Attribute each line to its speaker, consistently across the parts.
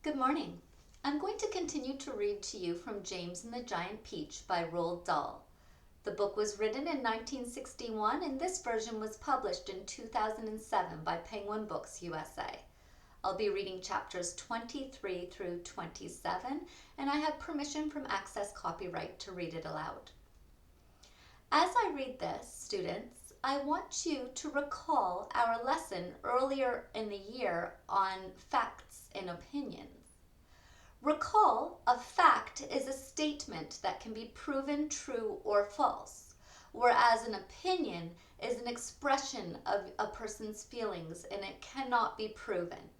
Speaker 1: Good morning. I'm going to continue to read to you from James and the Giant Peach by Roald Dahl. The book was written in 1961 and this version was published in 2007 by Penguin Books USA. I'll be reading chapters 23 through 27 and I have permission from Access Copyright to read it aloud. As I read this, students, I want you to recall our lesson earlier in the year on facts and opinions. Recall, a fact is a statement that can be proven true or false, whereas an opinion is an expression of a person's feelings and it cannot be proven.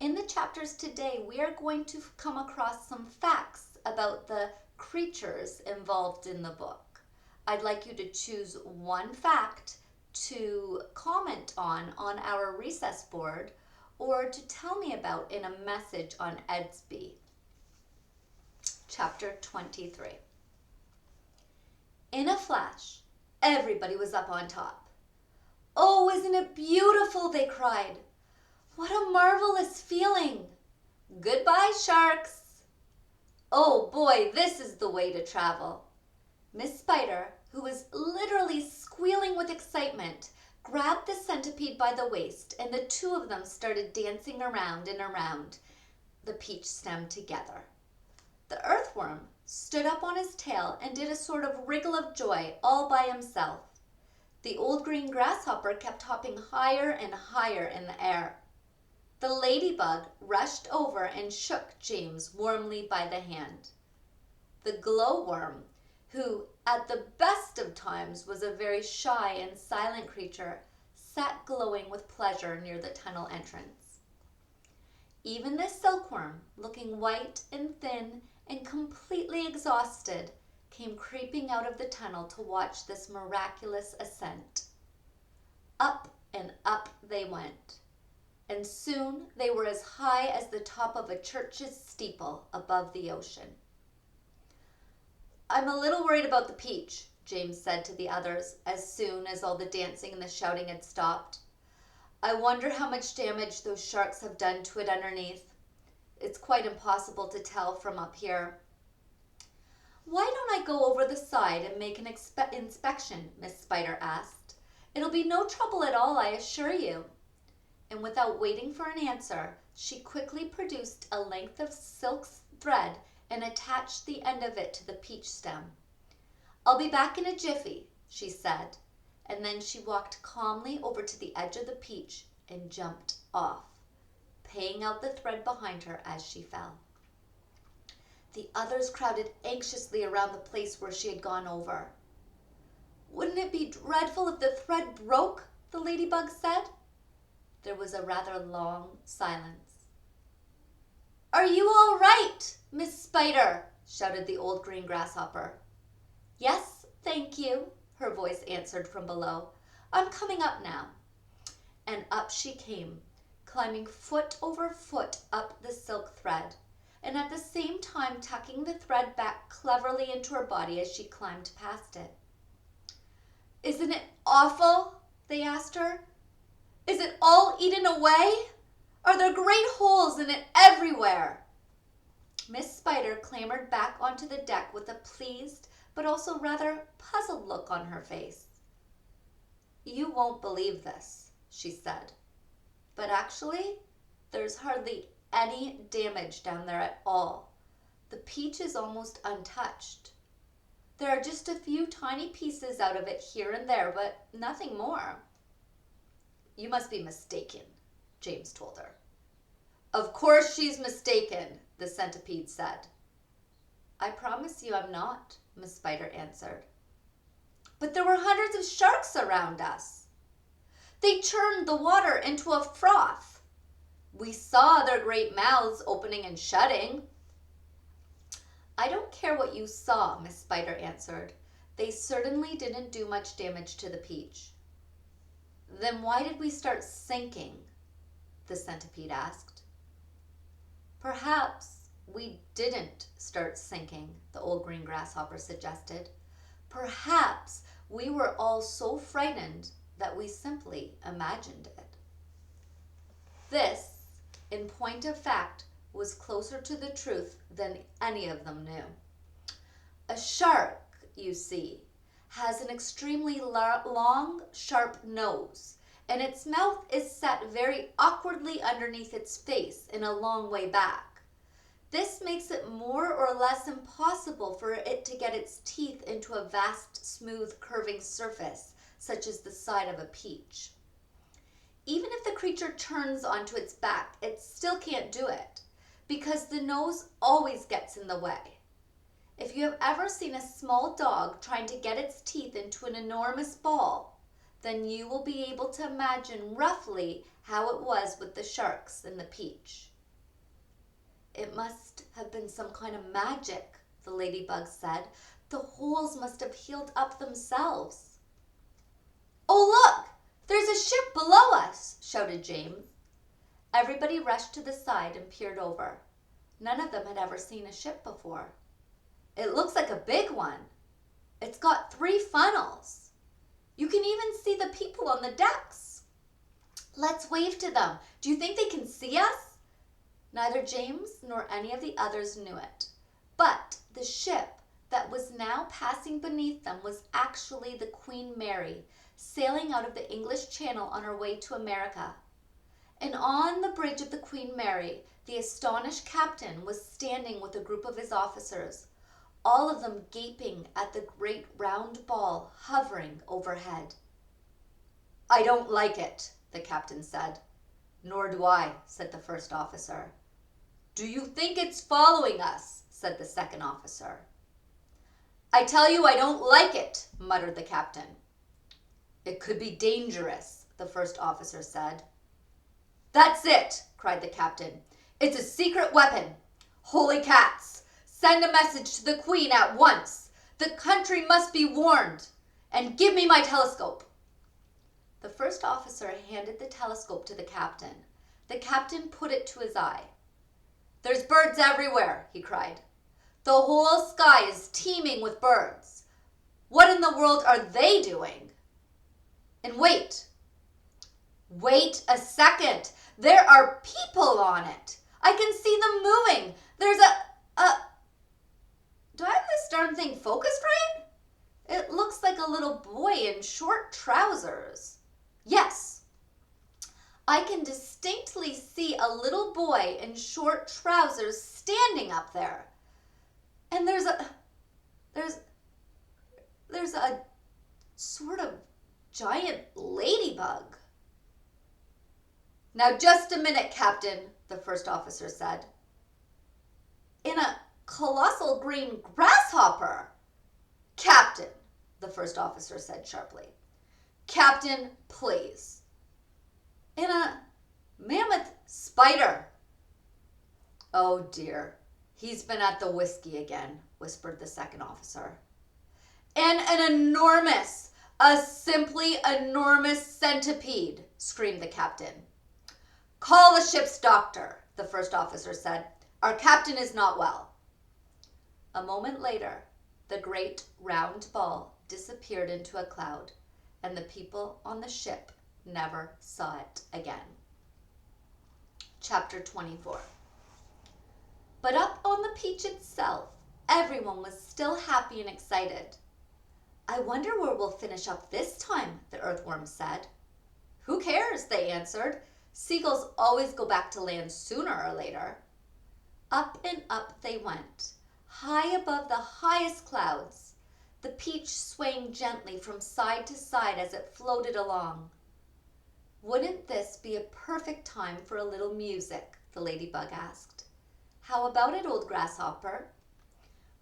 Speaker 1: In the chapters today, we are going to come across some facts about the creatures involved in the book. I'd like you to choose one fact to comment on our recess board or to tell me about in a message on Edsby. Chapter 23. In a flash, everybody was up on top. "Oh, isn't it beautiful?" they cried. "What a marvelous feeling! Goodbye, sharks!" "Oh boy, this is the way to travel." Miss Spider, who was literally squealing with excitement, grabbed the centipede by the waist and the two of them started dancing around and around the peach stem together. The earthworm stood up on his tail and did a sort of wriggle of joy all by himself. The old green grasshopper kept hopping higher and higher in the air. The ladybug rushed over and shook James warmly by the hand. The glowworm, who at the best of times was a very shy and silent creature, sat glowing with pleasure near the tunnel entrance. Even the silkworm, looking white and thin and completely exhausted, came creeping out of the tunnel to watch this miraculous ascent. Up and up they went, and soon they were as high as the top of a church's steeple above the ocean. "I'm a little worried about the peach," James said to the others as soon as all the dancing and the shouting had stopped. "I wonder how much damage those sharks have done to it underneath. It's quite impossible to tell from up here." "Why don't I go over the side and make an inspection?" Miss Spider asked. "It'll be no trouble at all, I assure you." And without waiting for an answer, she quickly produced a length of silk thread and attached the end of it to the peach stem. "I'll be back in a jiffy," she said, and then she walked calmly over to the edge of the peach and jumped off, paying out the thread behind her as she fell. The others crowded anxiously around the place where she had gone over. "Wouldn't it be dreadful if the thread broke?" the ladybug said. There was a rather long silence. "Are you all right, Miss Spider?" shouted the old green grasshopper. "Yes, thank you," her voice answered from below. "I'm coming up now." And up she came, climbing foot over foot up the silk thread, and at the same time tucking the thread back cleverly into her body as she climbed past it. "Isn't it awful?" they asked her. "Is it all eaten away? Are there great holes in it everywhere?" Miss Spider clambered back onto the deck with a pleased but also rather puzzled look on her face. "You won't believe this," she said, "but actually there's hardly any damage down there at all. The peach is almost untouched. There are just a few tiny pieces out of it here and there, but nothing more." "You must be mistaken," James told her. "Of course she's mistaken," the centipede said. "I promise you I'm not," Miss Spider answered. "But there were hundreds of sharks around us. They churned the water into a froth. We saw their great mouths opening and shutting." "I don't care what you saw," Miss Spider answered. "They certainly didn't do much damage to the peach." "Then why did we start sinking?" the centipede asked. "Perhaps we didn't start sinking," the old green grasshopper suggested. "Perhaps we were all so frightened that we simply imagined it." This in point of fact, was closer to the truth than any of them knew. A shark, you see, has an extremely long, sharp nose, and its mouth is set very awkwardly underneath its face in a long way back. This makes it more or less impossible for it to get its teeth into a vast, smooth, curving surface, such as the side of a peach. Even if the creature turns onto its back, it still can't do it, because the nose always gets in the way. If you have ever seen a small dog trying to get its teeth into an enormous ball, then you will be able to imagine roughly how it was with the sharks in the peach. It must have been some kind of magic, the ladybug said. The holes must have healed up themselves. Oh, look! There's a ship below us, shouted James. Everybody rushed to the side and peered over. None of them had ever seen a ship before. It looks like a big one. It's got 3 funnels. You can even see the people on the decks. Let's wave to them. Do you think they can see us? Neither James nor any of the others knew it. But the ship that was now passing beneath them was actually the Queen Mary, sailing out of the English Channel on her way to America. And on the bridge of the Queen Mary, the astonished captain was standing with a group of his officers, all of them gaping at the great round ball hovering overhead. "I don't like it," the captain said. "Nor do I," said the first officer. "Do you think it's following us?" said the second officer. "I tell you I don't like it," muttered the captain. "It could be dangerous," the first officer said. "That's it," cried the captain. "It's a secret weapon. Holy cats! Send a message to the Queen at once. The country must be warned. And give me my telescope." The first officer handed the telescope to the captain. The captain put it to his eye. "There's birds everywhere," he cried. "The whole sky is teeming with birds. What in the world are they doing? And wait a second. There are people on it. I can see them moving. There's do I have this darn thing focused right? It looks like a little boy in short trousers. Yes, I can distinctly see a little boy in short trousers standing up there. And there's a sort of giant ladybug." "Now just a minute, Captain," the first officer said. "In a colossal green grasshopper." "Captain," the first officer said sharply. "Captain, please." "In a mammoth spider." "Oh dear, he's been at the whiskey again," whispered the second officer. "And a simply enormous centipede," screamed the captain. "Call the ship's doctor," the first officer said. "Our captain is not well." A moment later, the great round ball disappeared into a cloud, and the people on the ship never saw it again. Chapter 24. But up on the peach itself, everyone was still happy and excited. "I wonder where we'll finish up this time," the earthworm said. "Who cares?" they answered. "Seagulls always go back to land sooner or later." Up and up they went, high above the highest clouds, the peach swaying gently from side to side as it floated along. "Wouldn't this be a perfect time for a little music?" the ladybug asked. "How about it, old grasshopper?"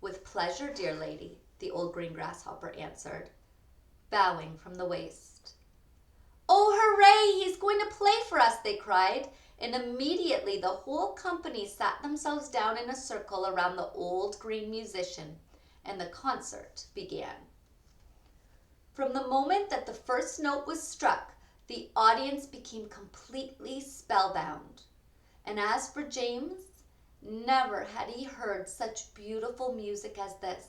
Speaker 1: "With pleasure, dear lady," the old green grasshopper answered, bowing from the waist. "Oh, hooray! He's going to play for us!" they cried, and immediately the whole company sat themselves down in a circle around the old green musician, and the concert began. From the moment that the first note was struck, the audience became completely spellbound. And as for James, never had he heard such beautiful music as this.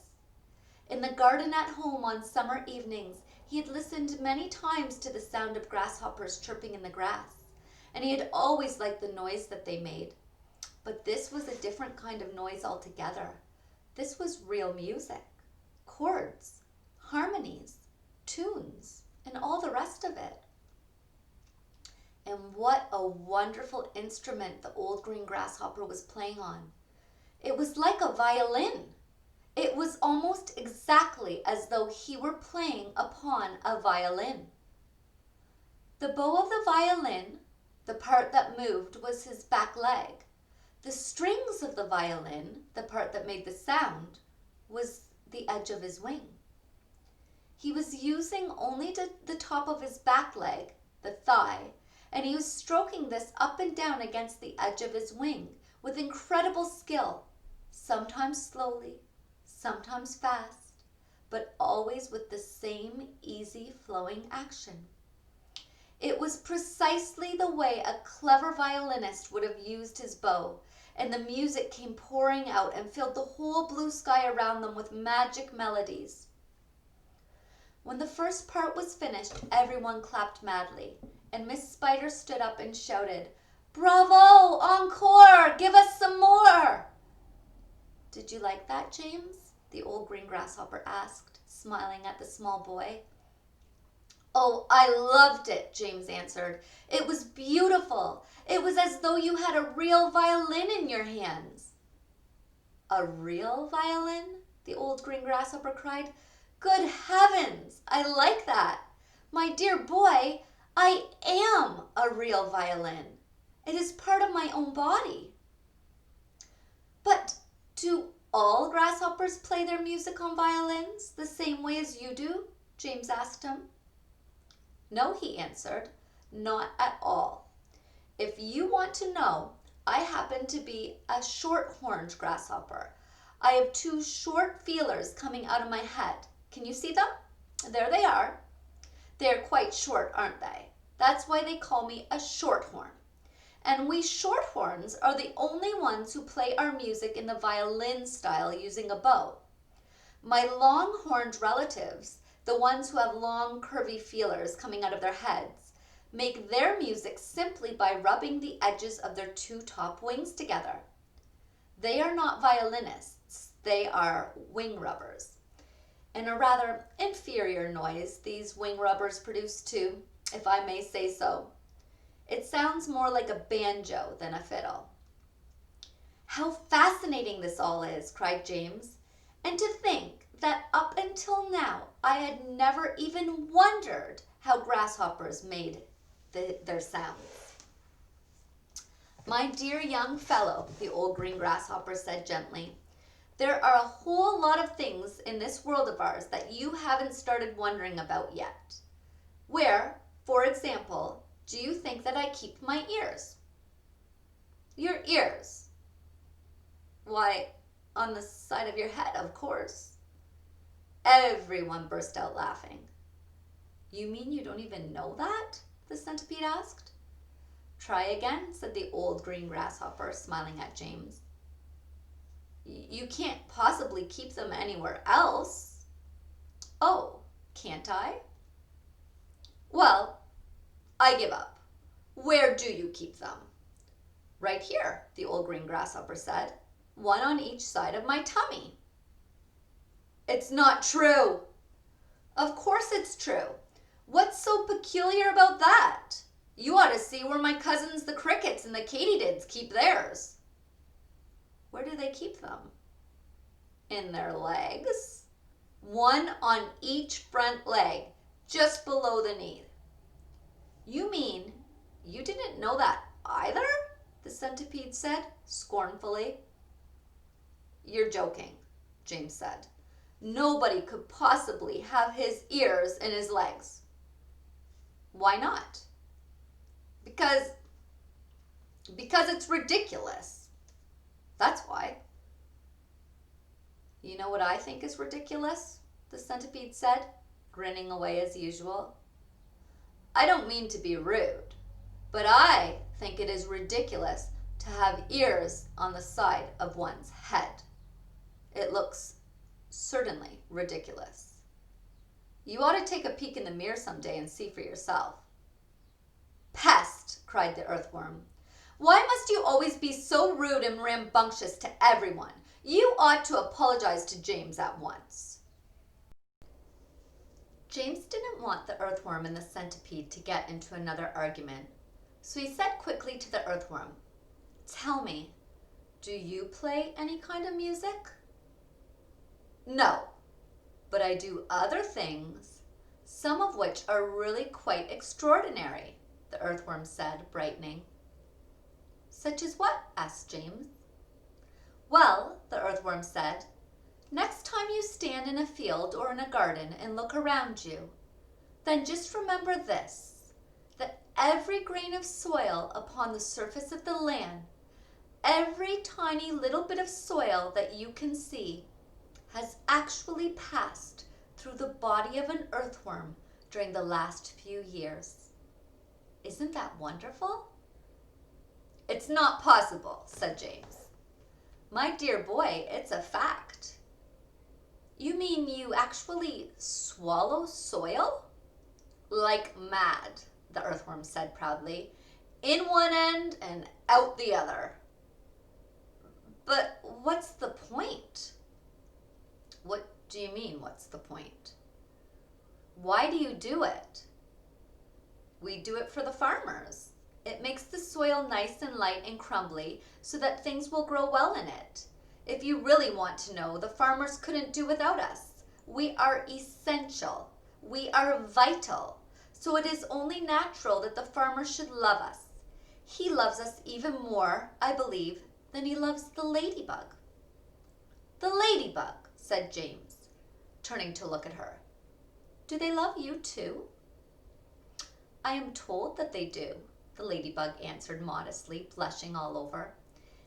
Speaker 1: In the garden at home on summer evenings, he had listened many times to the sound of grasshoppers chirping in the grass, and he had always liked the noise that they made. But this was a different kind of noise altogether. This was real music, chords, harmonies, tunes, and all the rest of it. And what a wonderful instrument the old green grasshopper was playing on. It was like a violin. It was almost exactly as though he were playing upon a violin. The bow of the violin, the part that moved, was his back leg. The strings of the violin, the part that made the sound, was the edge of his wing. He was using only the top of his back leg, the thigh, and he was stroking this up and down against the edge of his wing with incredible skill, sometimes slowly, sometimes fast, but always with the same easy flowing action. It was precisely the way a clever violinist would have used his bow, and the music came pouring out and filled the whole blue sky around them with magic melodies. When the first part was finished, everyone clapped madly, and Miss Spider stood up and shouted, "Bravo! Encore! Give us some more!" "Did you like that, James?" the old green grasshopper asked, smiling at the small boy. "Oh, I loved it," James answered. "It was beautiful. It was as though you had a real violin in your hands." "A real violin?" the old green grasshopper cried. "Good heavens, I like that. My dear boy, I am a real violin. It is part of my own body." "But do all grasshoppers play their music on violins the same way as you do?" James asked him. "No," he answered, "not at all. If you want to know, I happen to be a short-horned grasshopper. I have two short feelers coming out of my head. Can you see them? There they are. They are quite short, aren't they? That's why they call me a shorthorn. And we shorthorns are the only ones who play our music in the violin style using a bow. My long-horned relatives, the ones who have long curvy feelers coming out of their heads, make their music simply by rubbing the edges of their two top wings together. They are not violinists, they are wing rubbers. And a rather inferior noise these wing rubbers produce too, if I may say so. It sounds more like a banjo than a fiddle. "How fascinating this all is," cried James. "And to think that up until now I had never even wondered how grasshoppers made their sounds." "My dear young fellow," the old green grasshopper said gently, "there are a whole lot of things in this world of ours that you haven't started wondering about yet. Where, for example, do you think that I keep my ears?" "Your ears?" "Why, on the side of your head, of course." Everyone burst out laughing. "You mean you don't even know that?" the centipede asked. "Try again," said the old green grasshopper, smiling at James. "You can't possibly keep them anywhere else." "Oh, can't I?" "Well, I give up. Where do you keep them?" "Right here," the old green grasshopper said. "One on each side of my tummy." "It's not true." "Of course it's true. What's so peculiar about that? You ought to see where my cousins the crickets and the katydids keep theirs." "Where do they keep them?" "In their legs. One on each front leg, just below the knee." "You mean you didn't know that either?" the centipede said scornfully. "You're joking," James said. "Nobody could possibly have his ears in his legs." "Why not?" Because it's ridiculous. That's why." "You know what I think is ridiculous?" the centipede said, grinning away as usual. "I don't mean to be rude, but I think it is ridiculous to have ears on the side of one's head. It looks certainly ridiculous. You ought to take a peek in the mirror someday and see for yourself." Pest, cried the earthworm. Why must you always be so rude and rambunctious to everyone? You ought to apologize to James at once. James didn't want the earthworm and the centipede to get into another argument, so he said quickly to the earthworm, "Tell me, do you play any kind of music?" "No, but I do other things, some of which are really quite extraordinary," the earthworm said, brightening. "Such as what?" asked James. "Well," the earthworm said, "next time you stand in a field or in a garden and look around you, then just remember this, that every grain of soil upon the surface of the land, every tiny little bit of soil that you can see, has actually passed through the body of an earthworm during the last few years. Isn't that wonderful?" "It's not possible," said James. "My dear boy, it's a fact." "You mean you actually swallow soil?" "Like mad," the earthworm said proudly. "In one end and out the other." "But what's the point?" "What do you mean, what's the point?" "Why do you do it?" "We do it for the farmers. It makes the soil nice and light and crumbly so that things will grow well in it. If you really want to know, the farmers couldn't do without us. We are essential. We are vital. So it is only natural that the farmer should love us. He loves us even more, I believe, than he loves the ladybug." "The ladybug," said James, turning to look at her. "Do they love you too?" "I am told that they do," the ladybug answered modestly, blushing all over.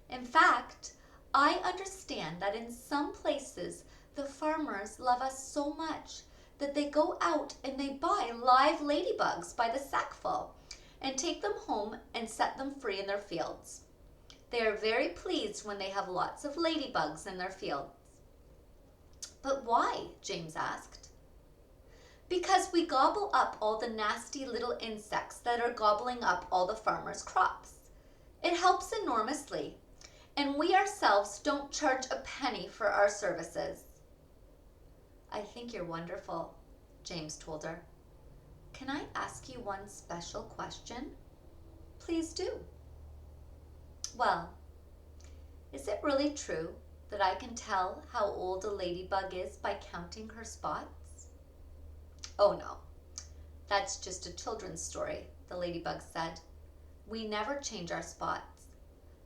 Speaker 1: "In fact, I understand that in some places the farmers love us so much that they go out and they buy live ladybugs by the sackful and take them home and set them free in their fields. They are very pleased when they have lots of ladybugs in their fields." "But why?" James asked. "Because we gobble up all the nasty little insects that are gobbling up all the farmers' crops. It helps enormously, and we ourselves don't charge a penny for our services." "I think you're wonderful," James told her. "Can I ask you one special question?" "Please do." "Well, is it really true that I can tell how old a ladybug is by counting her spots?" "Oh no, that's just a children's story," the ladybug said. "We never change our spots.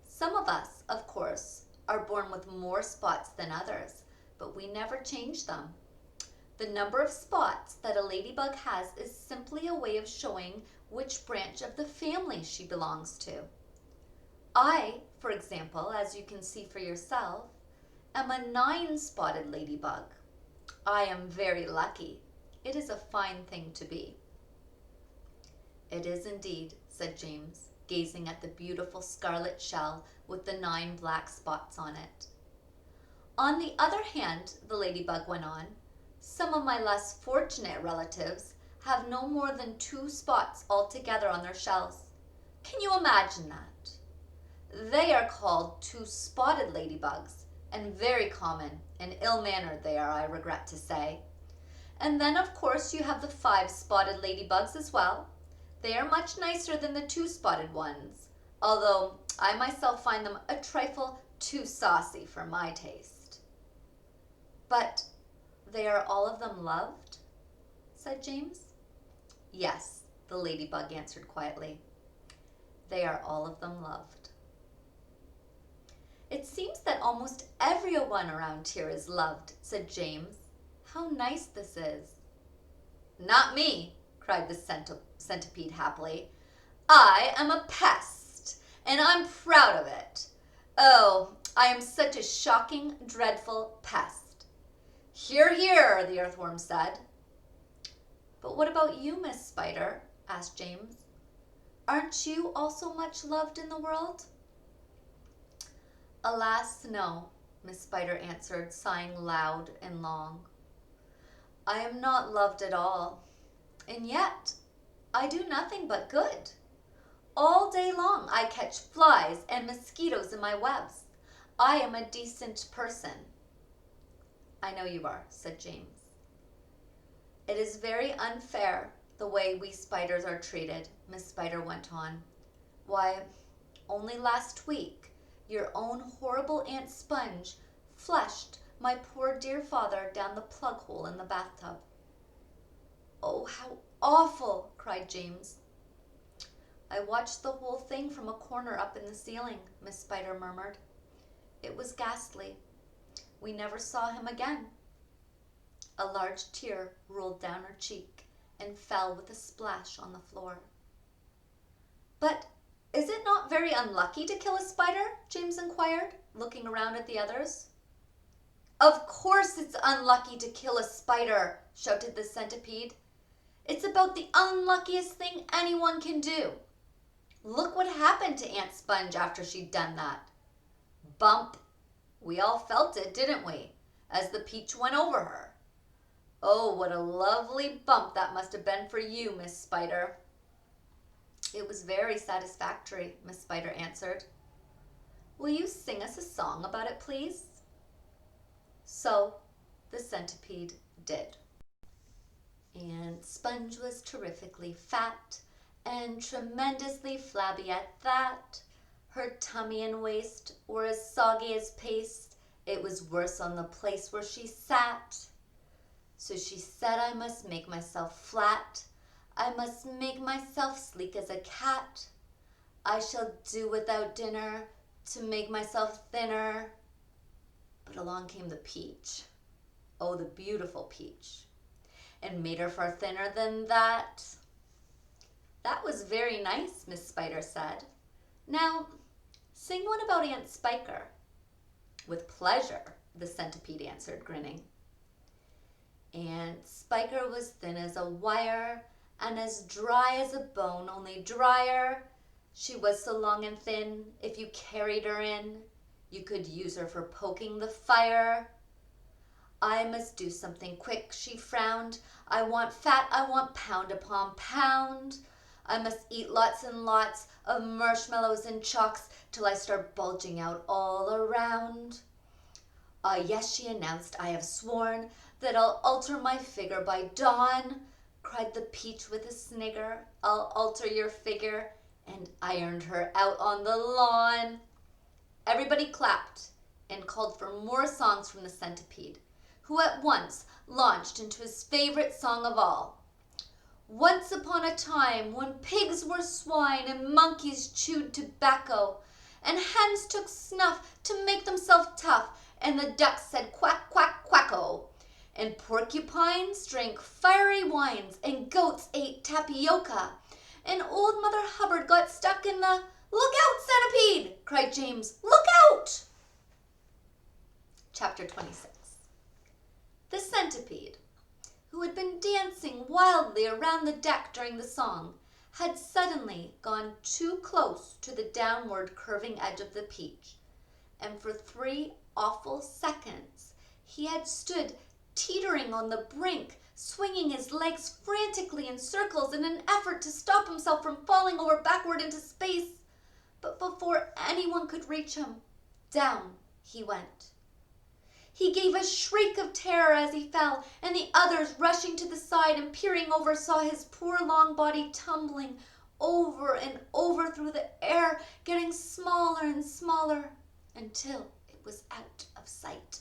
Speaker 1: Some of us, of course, are born with more spots than others, but we never change them. The number of spots that a ladybug has is simply a way of showing which branch of the family she belongs to. I, for example, as you can see for yourself, am a 9-spotted ladybug. I am very lucky. It is a fine thing to be." "It is indeed," said James, gazing at the beautiful scarlet shell with the 9 black spots on it. "On the other hand," the ladybug went on, "some of my less fortunate relatives have no more than 2 spots altogether on their shells. Can you imagine that? They are called 2-spotted ladybugs, and very common and ill-mannered they are, I regret to say. And then, of course, you have the 5-spotted ladybugs as well. They are much nicer than the 2-spotted ones, although I myself find them a trifle too saucy for my taste." "But they are all of them loved?" said James. "Yes," the ladybug answered quietly. "They are all of them loved." "It seems that almost everyone around here is loved," said James. "How nice this is." "Not me," cried the centipede happily. "I am a pest, and I'm proud of it. Oh, I am such a shocking, dreadful pest." "Hear, hear," the earthworm said. "But what about you, Miss Spider?" asked James. "Aren't you also much loved in the world?" "Alas, no," Miss Spider answered, sighing loud and long. "I am not loved at all, and yet I do nothing but good. All day long I catch flies and mosquitoes in my webs. I am a decent person." "I know you are," said James. "It is very unfair the way we spiders are treated," Miss Spider went on. "Why, only last week your own horrible Aunt Sponge flushed my poor dear father down the plug hole in the bathtub." "Oh, how awful!" cried James. "I watched the whole thing from a corner up in the ceiling," Miss Spider murmured. "It was ghastly. We never saw him again." A large tear rolled down her cheek and fell with a splash on the floor. "But is it not very unlucky to kill a spider?" James inquired, looking around at the others. "Of course it's unlucky to kill a spider," shouted the centipede. "It's about the unluckiest thing anyone can do. Look what happened to Aunt Sponge after she'd done that. Bump. We all felt it, didn't we, as the peach went over her? Oh, what a lovely bump that must have been for you, Miss Spider." "It was very satisfactory," Miss Spider answered. "Will you sing us a song about it, please?" So the centipede did. Aunt Sponge was terrifically fat and tremendously flabby at that. Her tummy and waist were as soggy as paste. It was worse on the place where she sat. So she said, "I must make myself flat. I must make myself sleek as a cat. I shall do without dinner to make myself thinner." But along came the peach, oh, the beautiful peach, and made her far thinner than that. "That was very nice," Miss Spider said. "Now, sing one about Aunt Spiker." "With pleasure," the centipede answered, grinning. Aunt Spiker was thin as a wire and as dry as a bone, only drier. She was so long and thin, if you carried her in, you could use her for poking the fire. "I must do something quick," she frowned. "I want fat, I want pound upon pound. I must eat lots and lots of marshmallows and chalks till I start bulging out all around." "Ah, yes," she announced, "I have sworn that I'll alter my figure by dawn." Cried the peach with a snigger. "I'll alter your figure," and ironed her out on the lawn. Everybody clapped and called for more songs from the centipede, who at once launched into his favorite song of all. "Once upon a time, when pigs were swine and monkeys chewed tobacco, and hens took snuff to make themselves tough, and the ducks said quack, quack, quacko, and porcupines drank fiery wines, and goats ate tapioca, and old Mother Hubbard got stuck in the—" "Look out, centipede!" cried James. "Look out!" Chapter 26. The centipede, who had been dancing wildly around the deck during the song, had suddenly gone too close to the downward curving edge of the peach, and for 3 awful seconds he had stood teetering on the brink, swinging his legs frantically in circles in an effort to stop himself from falling over backward into space. But before anyone could reach him, down he went. He gave a shriek of terror as he fell, and the others, rushing to the side and peering over, saw his poor long body tumbling over and over through the air, getting smaller and smaller until it was out of sight.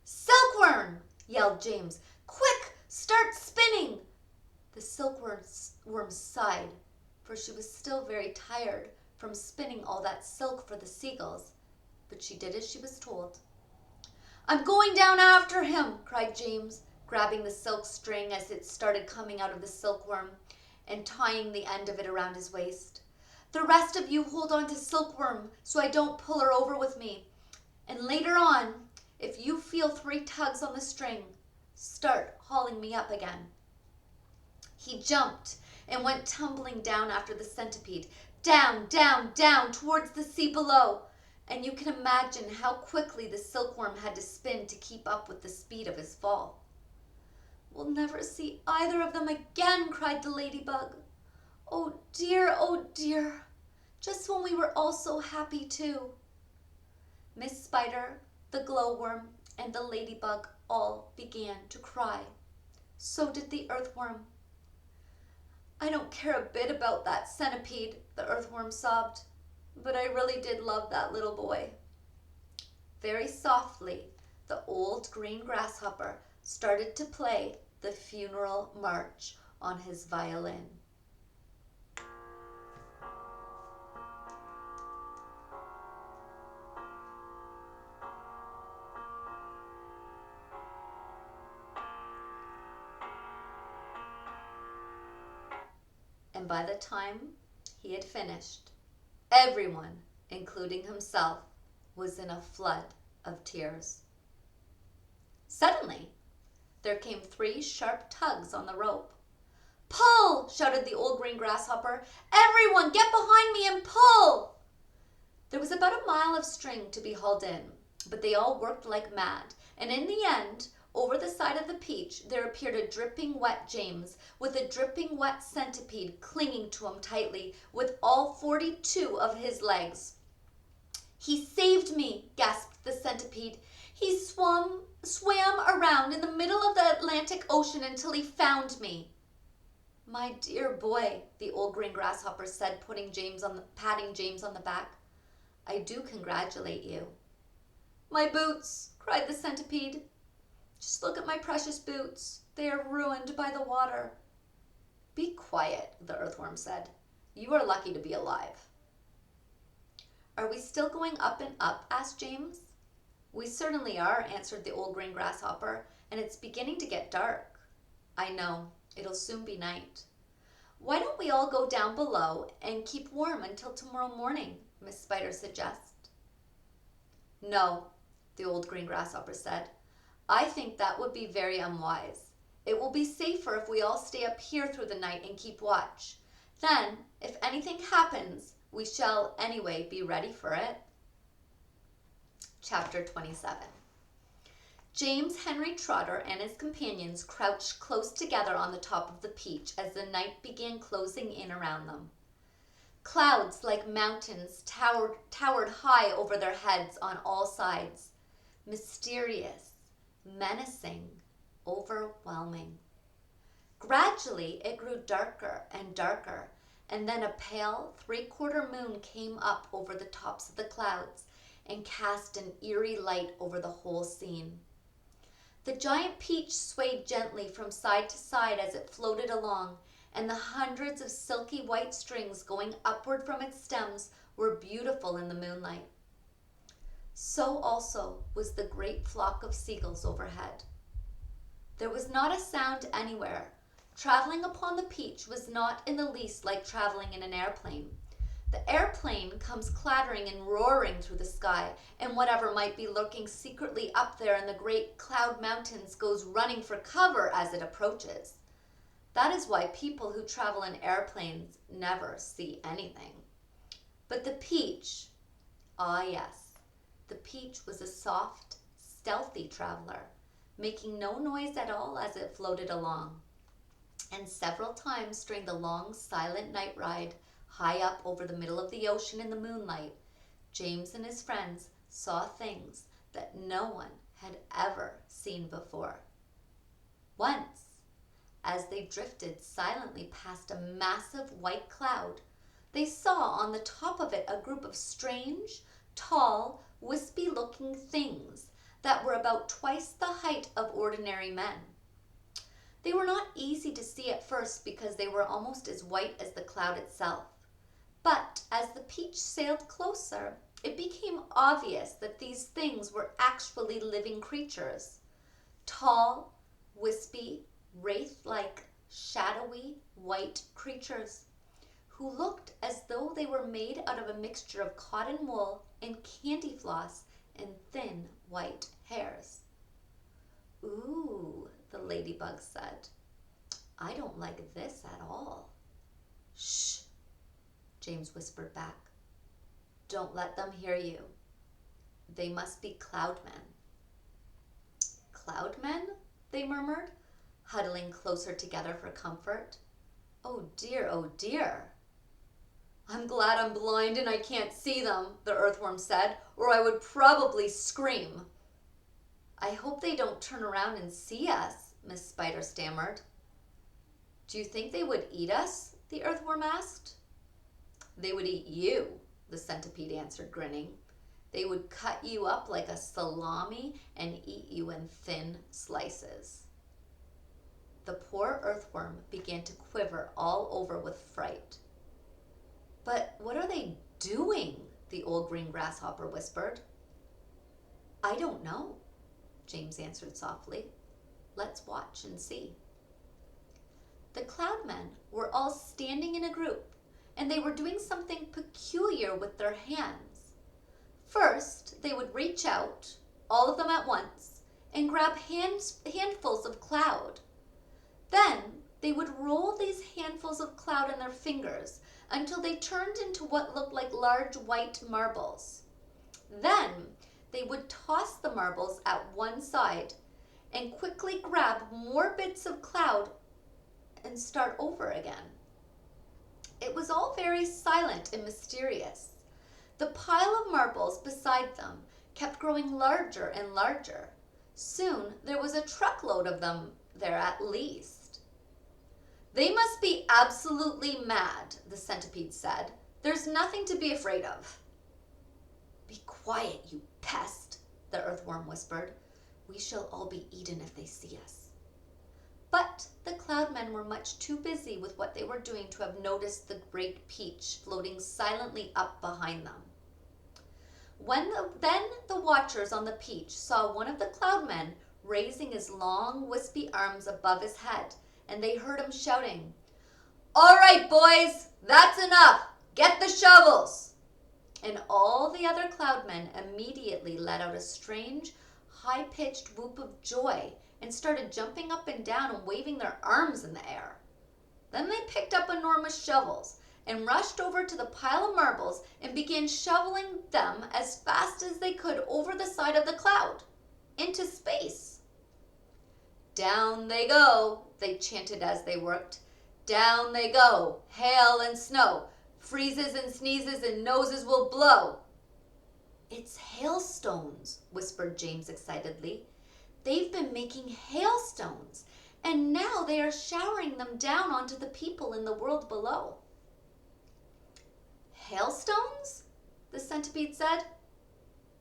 Speaker 1: "Silkworm!" yelled James. "Quick, start spinning!" The silkworm sighed, for she was still very tired from spinning all that silk for the seagulls, but she did as she was told. "I'm going down after him!" cried James, grabbing the silk string as it started coming out of the silkworm and tying the end of it around his waist. "The rest of you hold on to Silkworm so I don't pull her over with me, and later on, if you feel 3 tugs on the string, start hauling me up again." He jumped and went tumbling down after the centipede, down, down, down towards the sea below, and you can imagine how quickly the silkworm had to spin to keep up with the speed of his fall. "We'll never see either of them again," cried the ladybug. Oh dear, just when we were all so happy too." Miss Spider, the glowworm, and the ladybug all began to cry. So did the earthworm. "I don't care a bit about that centipede," the earthworm sobbed, "but I really did love that little boy." Very softly, the old green grasshopper started to play the funeral march on his violin. And by the time he had finished, everyone, including himself, was in a flood of tears. Suddenly, there came 3 sharp tugs on the rope. "Pull!" shouted the old green grasshopper. "Everyone, get behind me and pull!" There was about a mile of string to be hauled in, but they all worked like mad, and in the end, over the side of the Peach, there appeared a dripping wet James, with a dripping wet centipede clinging to him tightly, with all 42 of his legs. "He saved me," gasped the centipede. "He swam around in the middle of the Atlantic Ocean until he found me." "My dear boy," the old green grasshopper said, patting James on the back, "I do congratulate you." "My boots!" cried the centipede. "Just look at my precious boots. They are ruined by the water." "Be quiet," the earthworm said. "You are lucky to be alive." "Are we still going up and up?" asked James. "We certainly are," answered the old green grasshopper, "and it's beginning to get dark." "I know. It'll soon be night." "Why don't we all go down below and keep warm until tomorrow morning?" Miss Spider suggested. "No," the old green grasshopper said. "I think that would be very unwise. It will be safer if we all stay up here through the night and keep watch. Then, if anything happens, we shall anyway be ready for it." Chapter 27. James Henry Trotter and his companions crouched close together on the top of the Peach as the night began closing in around them. Clouds like mountains towered high over their heads on all sides, mysterious, menacing, overwhelming. Gradually it grew darker and darker, and then a pale 3/4 moon came up over the tops of the clouds and cast an eerie light over the whole scene. The giant Peach swayed gently from side to side as it floated along, and the hundreds of silky white strings going upward from its stems were beautiful in the moonlight. So also was the great flock of seagulls overhead. There was not a sound anywhere. Traveling upon the Peach was not in the least like traveling in an airplane. The airplane comes clattering and roaring through the sky, and whatever might be lurking secretly up there in the great cloud mountains goes running for cover as it approaches. That is why people who travel in airplanes never see anything. But the Peach, ah yes, the Peach was a soft, stealthy traveler, making no noise at all as it floated along. And several times during the long, silent night ride, high up over the middle of the ocean in the moonlight, James and his friends saw things that no one had ever seen before. Once, as they drifted silently past a massive white cloud, they saw on the top of it a group of strange, tall, wispy-looking things that were about twice the height of ordinary men. They were not easy to see at first because they were almost as white as the cloud itself. But as the Peach sailed closer, it became obvious that these things were actually living creatures. Tall, wispy, wraith-like, shadowy, white creatures who looked as though they were made out of a mixture of cotton wool and candy floss and thin white hairs. "Ooh," the ladybug said. "I don't like this at all." "Shh," James whispered back. "Don't let them hear you. They must be cloudmen." "Cloudmen?" they murmured, huddling closer together for comfort. Oh dear, oh dear. I'm glad I'm blind and I can't see them, the earthworm said, or I would probably scream. I hope they don't turn around and see us, Miss Spider stammered. Do you think they would eat us? The earthworm asked. They would eat you, the centipede answered, grinning. They would cut you up like a salami and eat you in thin slices. The poor earthworm began to quiver all over with fright. But what are they doing? The old green grasshopper whispered. I don't know, James answered softly. Let's watch and see. The Cloudmen were all standing in a group, and they were doing something peculiar with their hands. First, they would reach out, all of them at once, and grab handfuls of cloud. Then they would roll these handfuls of cloud in their fingers until they turned into what looked like large white marbles. Then they would toss the marbles at one side and quickly grab more bits of cloud and start over again. It was all very silent and mysterious. The pile of marbles beside them kept growing larger and larger. Soon there was a truckload of them there at least. They must be absolutely mad, the centipede said. There's nothing to be afraid of. Be quiet, you pest, the earthworm whispered. We shall all be eaten if they see us. But the Cloudmen were much too busy with what they were doing to have noticed the great peach floating silently up behind them. Then the watchers on the peach saw one of the Cloudmen raising his long, wispy arms above his head, and they heard him shouting, All right, boys, that's enough. Get the shovels. And all the other Cloudmen immediately let out a strange, high-pitched whoop of joy and started jumping up and down and waving their arms in the air. Then they picked up enormous shovels and rushed over to the pile of marbles and began shoveling them as fast as they could over the side of the cloud, into space. Down they go, they chanted as they worked. Down they go, hail and snow, freezes and sneezes and noses will blow. It's hailstones, whispered James excitedly. They've been making hailstones, and now they are showering them down onto the people in the world below. Hailstones? The centipede said.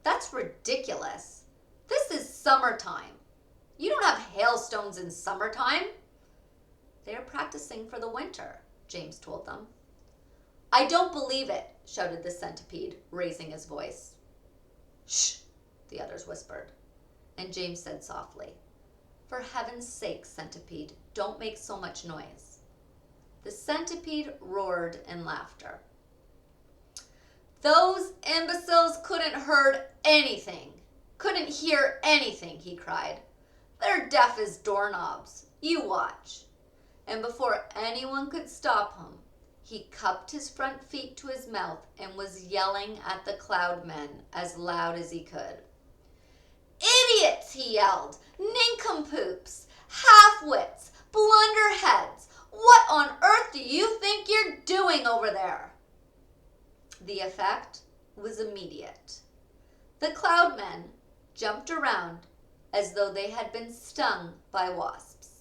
Speaker 1: That's ridiculous. This is summertime. You don't have hailstones in summertime. They're practicing for the winter, James told them. I don't believe it, shouted the centipede, raising his voice. Shh, the others whispered. And James said softly, For heaven's sake, centipede, don't make so much noise. The centipede roared in laughter. Those imbeciles couldn't heard anything, couldn't hear anything, he cried. They're deaf as doorknobs. You watch. And before anyone could stop him, he cupped his front feet to his mouth and was yelling at the Cloudmen as loud as he could. Idiots, he yelled. Nincompoops, half-wits, blunderheads. What on earth do you think you're doing over there? The effect was immediate. The Cloudmen jumped around as though they had been stung by wasps.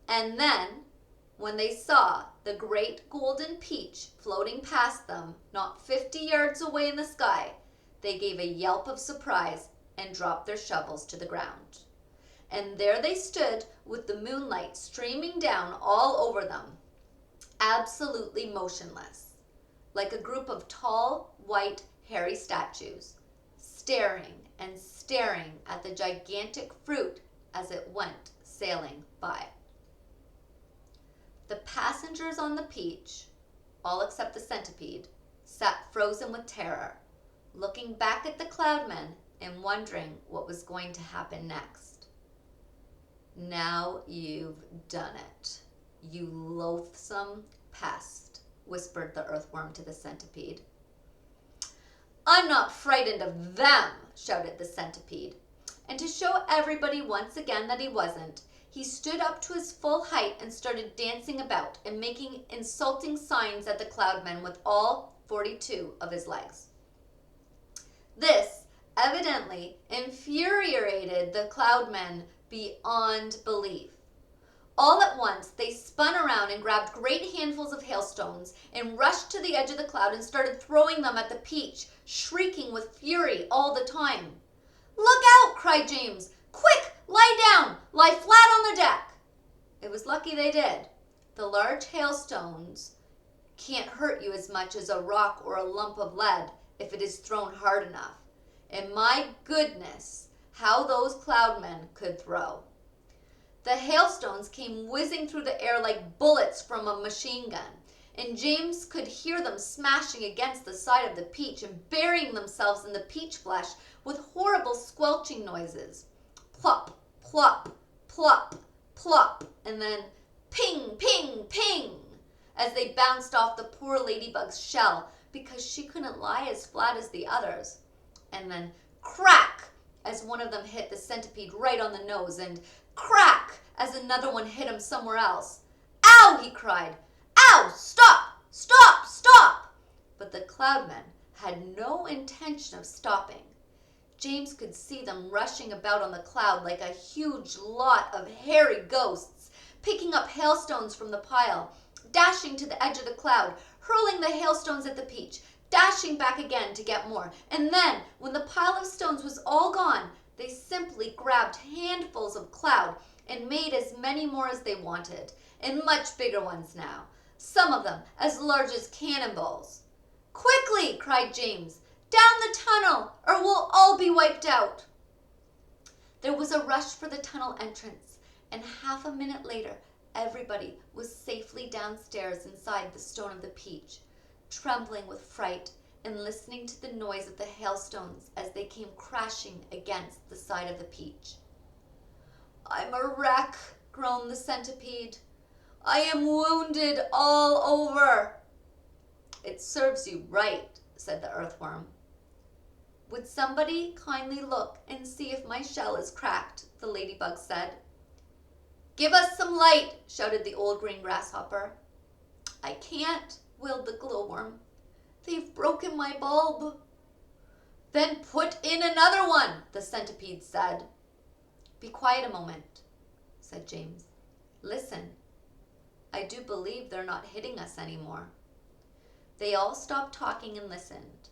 Speaker 1: And then, when they saw the great golden peach floating past them, not 50 yards away in the sky, they gave a yelp of surprise and dropped their shovels to the ground. And there they stood with the moonlight streaming down all over them, absolutely motionless, like a group of tall, white, hairy statues, staring and staring at the gigantic fruit as it went sailing by. The passengers on the peach, all except the centipede, sat frozen with terror, looking back at the Cloudmen and wondering what was going to happen next. Now you've done it, you loathsome pest, whispered the earthworm to the centipede. I'm not frightened of them, shouted the centipede. And to show everybody once again that he wasn't, He stood up to his full height and started dancing about and making insulting signs at the Cloudmen with all 42 of his legs. This evidently infuriated the Cloudmen beyond belief. All at once, they spun around and grabbed great handfuls of hailstones and rushed to the edge of the cloud and started throwing them at the Peach, shrieking with fury all the time. "Look out!" cried James. "Quick, lie down! Lie flat on the deck!" It was lucky they did. The large hailstones can't hurt you as much as a rock or a lump of lead if it is thrown hard enough. And my goodness, how those Cloudmen could throw. The hailstones came whizzing through the air like bullets from a machine gun, and James could hear them smashing against the side of the Peach and burying themselves in the peach flesh with horrible squelching noises. Plop, plop, plop, plop, and then ping, ping, ping, as they bounced off the poor ladybug's shell because she couldn't lie as flat as the others. And then crack, as one of them hit the centipede right on the nose, and crack, as another one hit him somewhere else. "Ow!" he cried. "Ow! Stop! Stop! Stop!" But the Cloudmen had no intention of stopping. James could see them rushing about on the cloud like a huge lot of hairy ghosts, picking up hailstones from the pile, dashing to the edge of the cloud, hurling the hailstones at the Peach, dashing back again to get more. And then, when the pile of stones was all gone, they simply grabbed handfuls of cloud and made as many more as they wanted, and much bigger ones now, some of them as large as cannonballs. "Quickly!" cried James. "Down the tunnel, or we'll all be wiped out." There was a rush for the tunnel entrance, and half a minute later, everybody was safely downstairs inside the Stone of the Peach, trembling with fright and listening to the noise of the hailstones as they came crashing against the side of the Peach. "I'm a wreck," groaned the centipede. "I am wounded all over." "It serves you right," said the earthworm. "Would somebody kindly look and see if my shell is cracked?" the ladybug said. "Give us some light," shouted the old green grasshopper. "I can't," wailed the glowworm. "They've broken my bulb." "Then put in another one," the centipede said. "Be quiet a moment," said James. "Listen. I do believe they're not hitting us anymore." They all stopped talking and listened.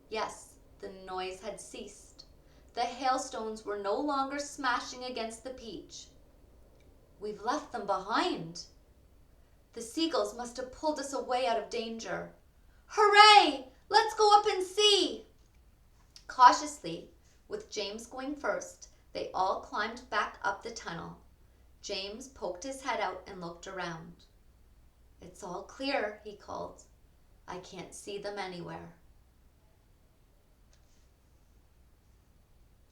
Speaker 1: Yes, the noise had ceased. The hailstones were no longer smashing against the Peach. "We've left them behind. The seagulls must have pulled us away out of danger. Hooray! Let's go up and see." Cautiously, with James going first, they all climbed back up the tunnel. James poked his head out and looked around. "It's all clear," he called. "I can't see them anywhere."